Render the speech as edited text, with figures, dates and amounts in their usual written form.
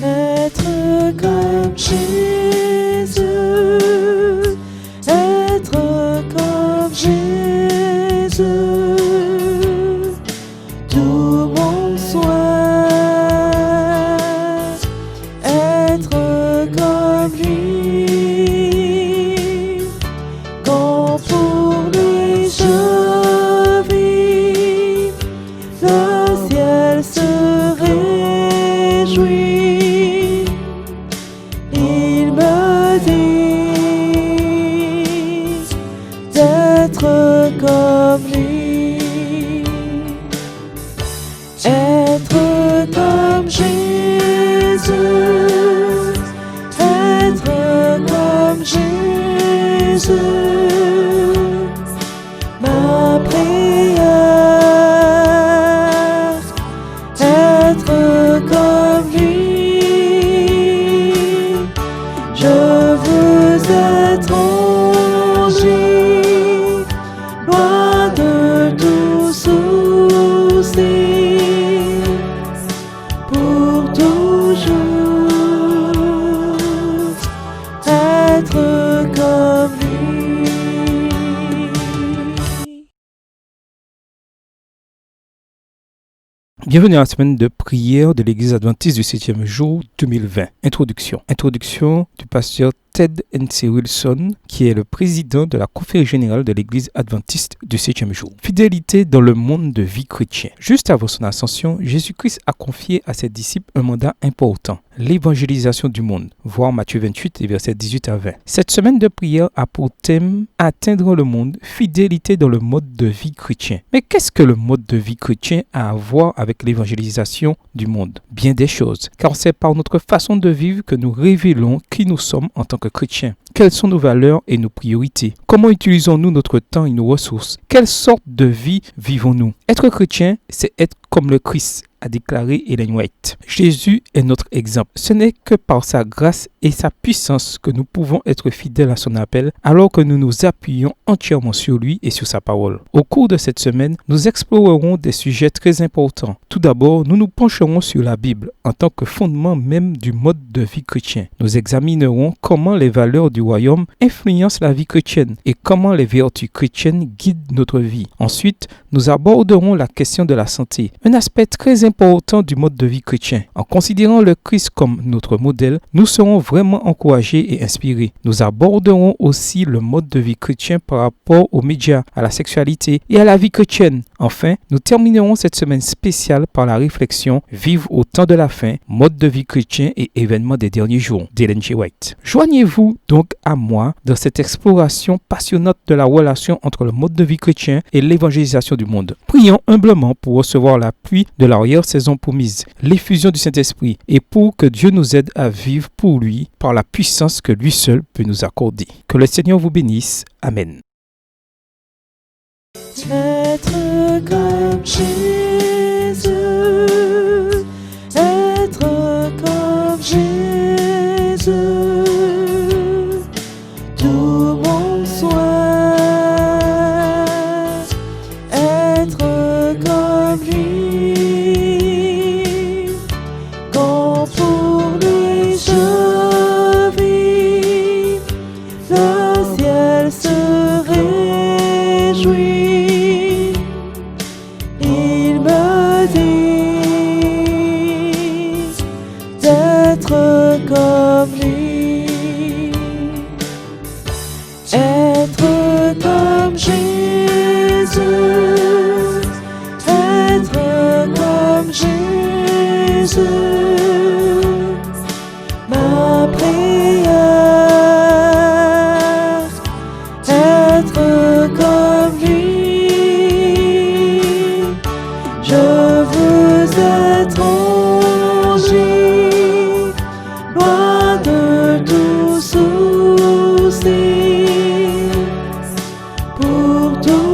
Être comme Jésus, être comme Jésus, tout mon souhait, être comme lui, quand pour lui je vis, le ciel se réjouit. Il me dit d'être comme lui, être comme Jésus, être comme Jésus. Ma prière, être comme lui. Je veux être en lui, loin de tout souci, pour toujours être comme lui. Bienvenue à la semaine de prière de l'Église adventiste du 7e jour 2020. Introduction du pasteur Ted N.C. Wilson, qui est le président de la conférence générale de l'Église adventiste du 7e jour. Fidélité dans le monde de vie chrétien. Juste avant son ascension, Jésus-Christ a confié à ses disciples un mandat important, l'évangélisation du monde. Voir Matthieu 28 et versets 18 à 20. Cette semaine de prière a pour thème atteindre le monde, fidélité dans le mode de vie chrétien. Mais qu'est-ce que le mode de vie chrétien a à voir avec l'évangélisation du monde? Bien des choses, car c'est par notre façon de vivre que nous révélons qui nous sommes en tant que chrétiens. Quelles sont nos valeurs et nos priorités? Comment utilisons-nous notre temps et nos ressources? Quelle sorte de vie vivons-nous? Être chrétien, c'est être comme le Christ, a déclaré Ellen White. Jésus est notre exemple. Ce n'est que par sa grâce et sa puissance que nous pouvons être fidèles à son appel alors que nous nous appuyons entièrement sur lui et sur sa parole. Au cours de cette semaine, nous explorerons des sujets très importants. Tout d'abord, nous nous pencherons sur la Bible en tant que fondement même du mode de vie chrétien. Nous examinerons comment les valeurs du royaume influencent la vie chrétienne et comment les vertus chrétiennes guident notre vie. Ensuite, nous aborderons la question de la santé, un aspect très important du mode de vie chrétien. En considérant le Christ comme notre modèle, nous serons vraiment encouragés et inspirés. Nous aborderons aussi le mode de vie chrétien par rapport aux médias, à la sexualité et à la vie chrétienne. Enfin, nous terminerons cette semaine spéciale par la réflexion « Vivre au temps de la fin, mode de vie chrétien et événements des derniers jours » d'Ellen G. White. Joignez-vous donc à moi dans cette exploration passionnante de la relation entre le mode de vie chrétien et l'évangélisation du monde. Prions humblement pour recevoir l'appui de l'arrière-saison promise, l'effusion du Saint-Esprit, et pour que Dieu nous aide à vivre pour lui par la puissance que lui seul peut nous accorder. Que le Seigneur vous bénisse. Amen. Être comme Jésus, être comme Jésus, tout mon souhait, être comme lui, quand pour lui je vis, le ciel se réjouit. Il me dit d'être comme lui, être comme Jésus, être comme Jésus. Ma prière, être comme lui. Je veux être en lui, loin de tout souci, pour tout